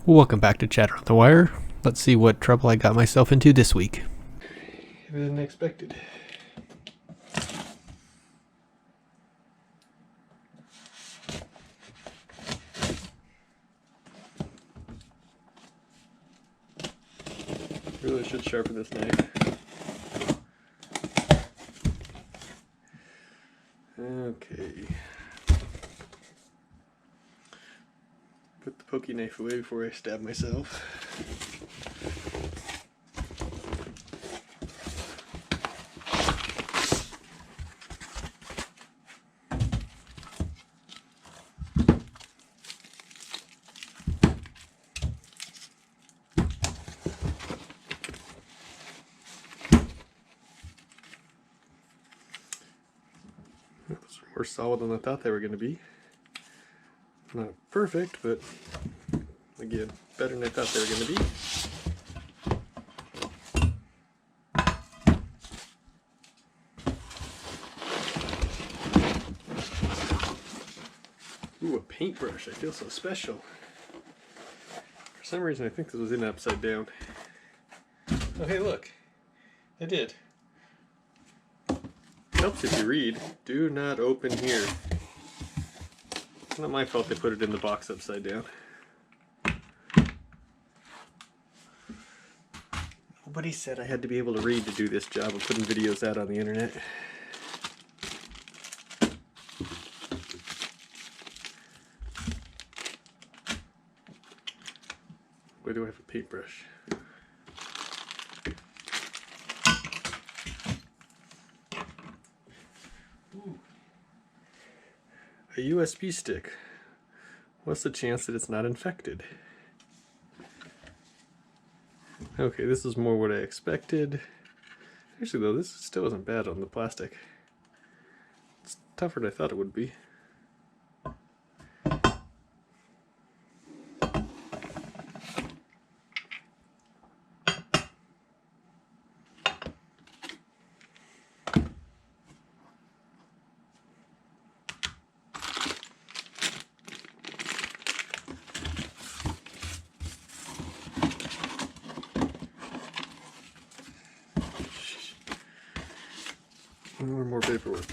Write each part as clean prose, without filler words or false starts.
Welcome back to Chatter on the Wire. Let's see what trouble I got myself into this week. Better than expected. Really should sharpen this knife. Okay. Put the pokey knife away before I stab myself. Those are more solid than I thought they were going to be. Not perfect, but again, better than I thought they were going to be. Ooh, a paintbrush. I feel so special. For some reason I think this was in upside down. Oh hey look. I did. Helps if you read. Do not open here. It's not my fault they put it in the box upside down. Nobody said I had to be able to read to do this job of putting videos out on the internet. Where do I have a paintbrush? Ooh. A USB stick. What's the chance that it's not infected? Okay, this is more what I expected. Actually though, this still isn't bad on the plastic. It's tougher than I thought it would be. More paperwork.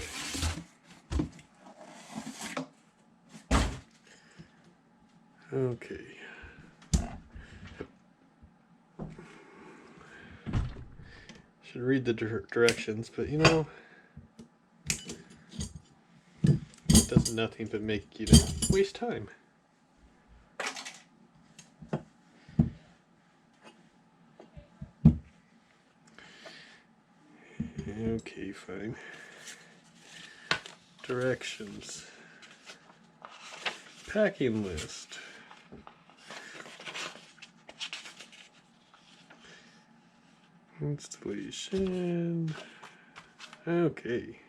Okay. Should read the directions, but you know, it does nothing but make you waste time. Okay, fine. Directions. Packing list. Installation. Okay.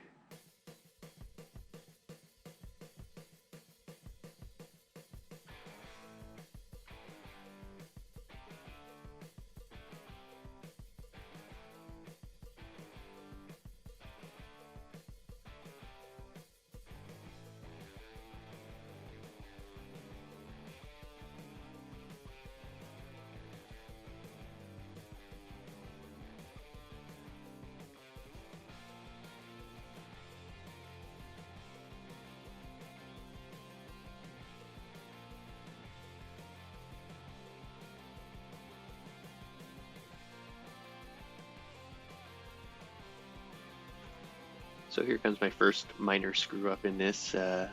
So here comes my first minor screw up in this. The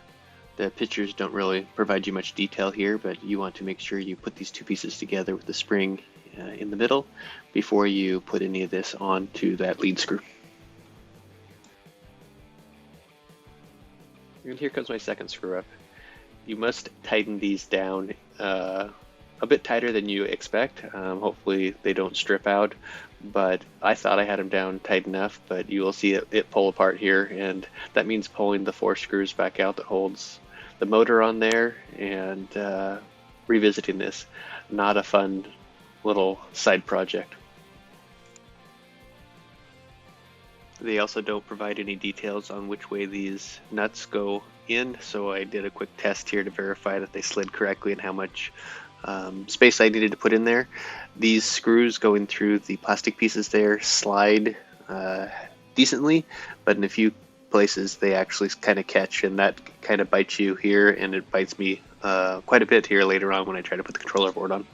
pictures don't really provide you much detail here, but you want to make sure you put these two pieces together with the spring in the middle before you put any of this onto that lead screw. And here comes my second screw up. You must tighten these down a bit tighter than you expect. Hopefully they don't strip out, but I thought I had them down tight enough, but you will see it pull apart here, and that means pulling the 4 screws back out that holds the motor on there and revisiting this. Not a fun little side project. They also don't provide any details on which way these nuts go in, so I did a quick test here to verify that they slid correctly and how much space I needed to put in there. These screws going through the plastic pieces there slide decently, but in a few places they actually kind of catch, and that kind of bites you here, and it bites me quite a bit here later on when I try to put the controller board on.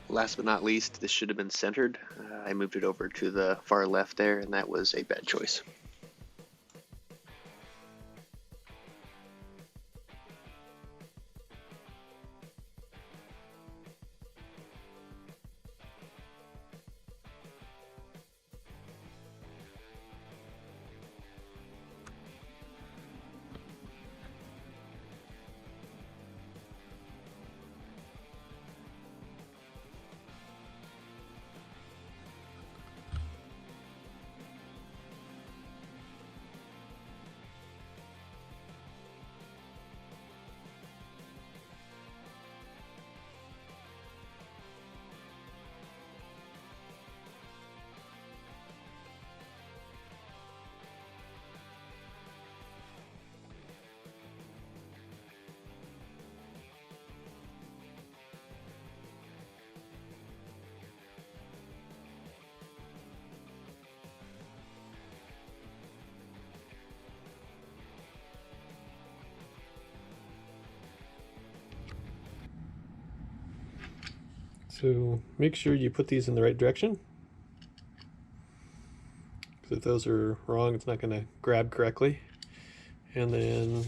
Last but not least, this should have been centered. I moved it over to the far left there, and that was a bad choice. So make sure you put these in the right direction, because if those are wrong, it's not going to grab correctly. And then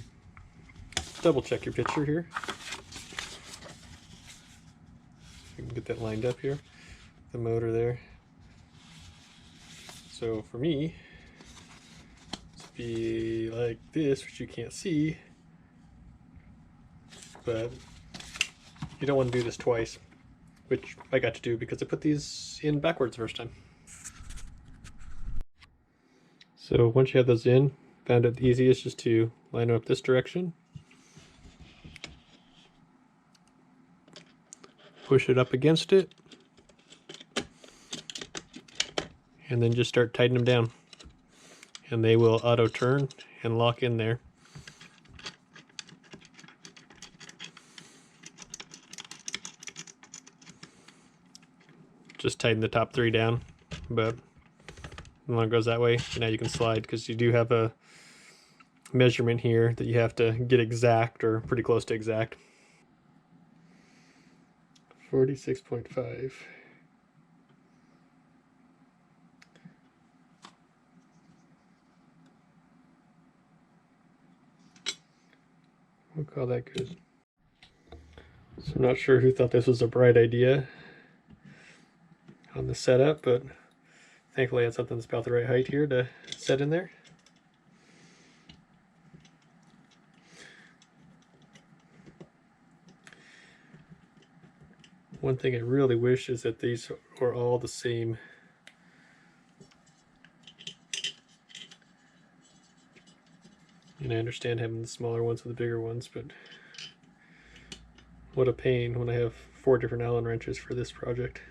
double check your picture here. You can get that lined up here, the motor there. So for me, it's be like this, which you can't see, but you don't want to do this twice, which I got to do because I put these in backwards the first time. So once you have those in, found it the easiest just to line them up this direction, push it up against it, and then just start tightening them down. And they will auto turn and lock in there. Just tighten the top three down, but when it goes that way, now you can slide, because you do have a measurement here that you have to get exact, or pretty close to exact. 46.5. We'll call that good. So I'm not sure who thought this was a bright idea on the setup, but thankfully I had something that's about the right height here to set in there. One thing I really wish is that these are all the same. And I understand having the smaller ones with the bigger ones, but what a pain when I have 4 different Allen wrenches for this project.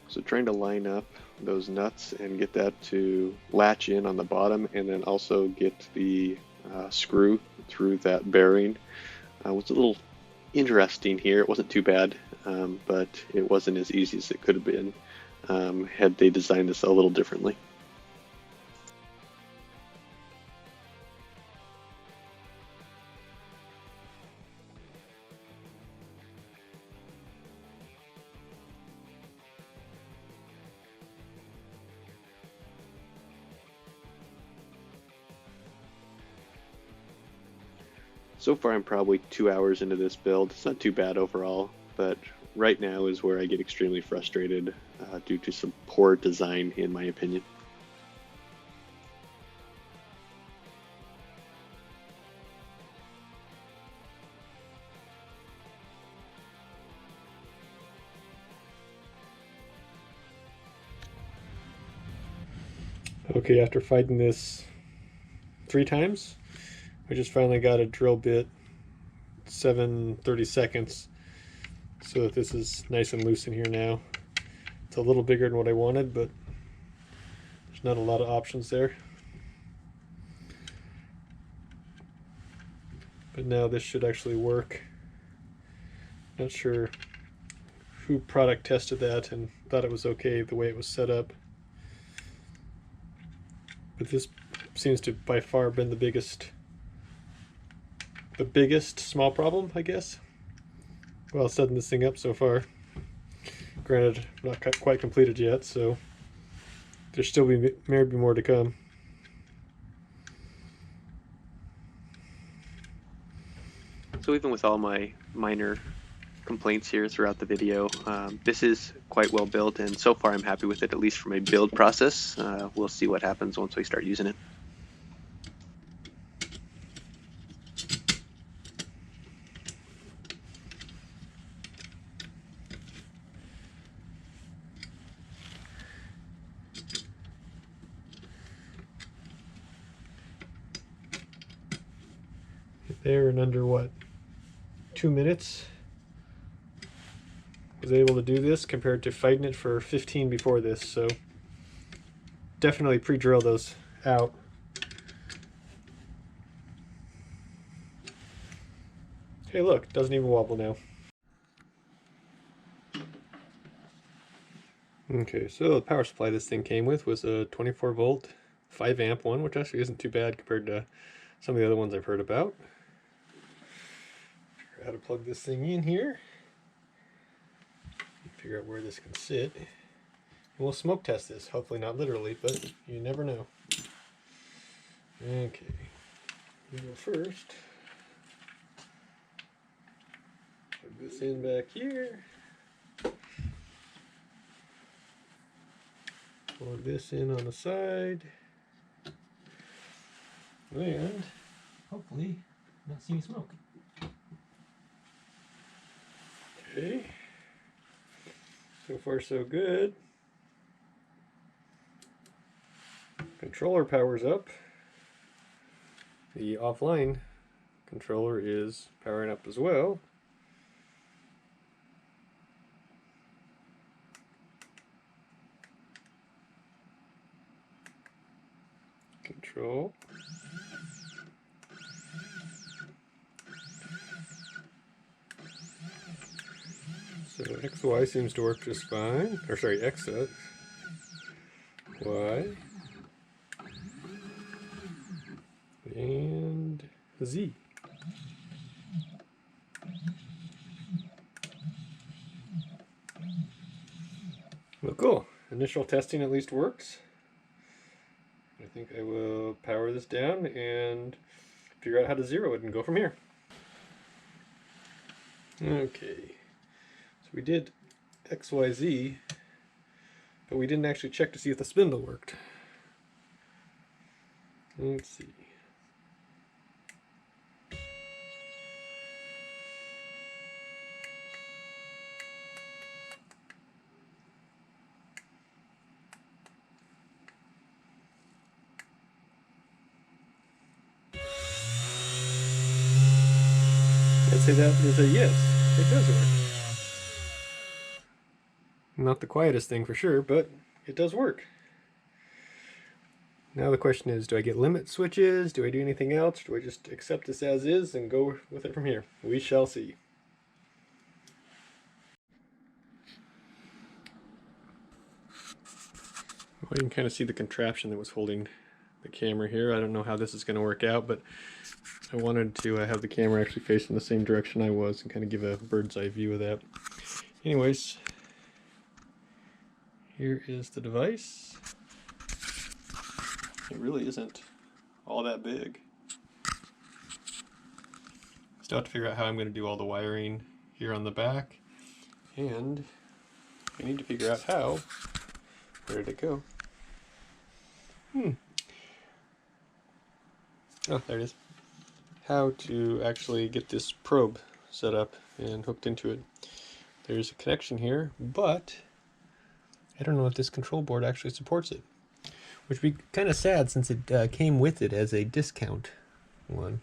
So trying to line up those nuts and get that to latch in on the bottom, and then also get the screw through that bearing was a little interesting here. It wasn't too bad, but it wasn't as easy as it could have been had they designed this a little differently. So far I'm probably 2 hours into this build. It's not too bad overall, but right now is where I get extremely frustrated due to some poor design, in my opinion. Okay, after fighting this 3 times, we just finally got a drill bit 7/30 seconds, so that this is nice and loose in here now. It's a little bigger than what I wanted, but there's not a lot of options there. But now this should actually work. Not sure who product tested that and thought it was okay the way it was set up. But this seems to by far been the biggest small problem, I guess, while setting this thing up so far. Granted, not quite completed yet, so there's still maybe more to come. So even with all my minor complaints here throughout the video, this is quite well built, and so far I'm happy with it, at least from a build process. We'll see what happens once we start using it. There in under what, 2 minutes was able to do this compared to fighting it for 15 before this, so definitely pre-drill those out. Hey look, doesn't even wobble now. Okay, so the power supply this thing came with was a 24 volt 5 amp one, which actually isn't too bad compared to some of the other ones I've heard about. Figure out how to plug this thing in here. Figure out where this can sit. And we'll smoke test this. Hopefully not literally, but you never know. Okay, we go first. Plug this in back here. Plug this in on the side. And hopefully not see any smoke. Okay. So far so good. Controller powers up. The offline controller is powering up as well. Control. So XY seems to work just fine. Or sorry, X does. Y. And Z. Well, cool. Initial testing at least works. I think I will power this down and figure out how to zero it and go from here. Okay. So we did XYZ, but we didn't actually check to see if the spindle worked. Let's see. I'd say that is a yes. It does work. Not the quietest thing for sure, but it does work. Now the question is, do I get limit switches? Do I do anything else? Do I just accept this as is and go with it from here? We shall see. Well, you can kind of see the contraption that was holding the camera here. I don't know how this is going to work out, but I wanted to have the camera actually facing the same direction I was and kind of give a bird's eye view of that. Anyways, here is the device. It really isn't all that big. Still have to figure out how I'm going to do all the wiring here on the back, and I need to figure out how. Where did it go? Oh, there it is. How to actually get this probe set up and hooked into it. There's a connection here, but I don't know if this control board actually supports it, which would be kind of sad since it came with it as a discount one.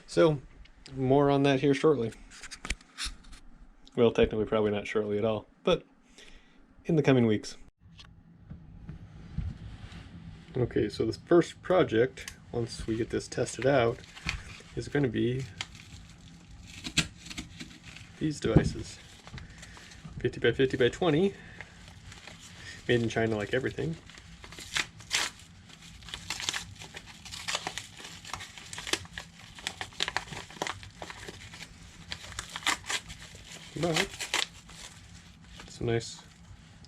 So more on that here shortly. Well, technically probably not shortly at all, but in the coming weeks. Okay, so the first project, once we get this tested out, is going to be these devices. 50 by 50 by 20, made in China like everything. But some nice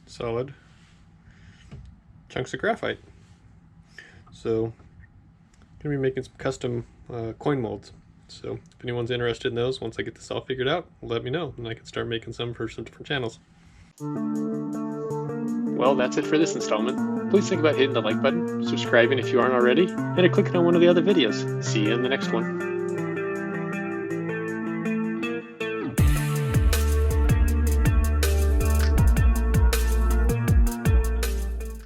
solid chunks of graphite. So I'm going to be making some custom coin molds. So if anyone's interested in those, once I get this all figured out, let me know and I can start making some for some different channels. Well, that's it for this installment. Please think about hitting the like button, subscribing if you aren't already, and clicking on one of the other videos. See you in the next one.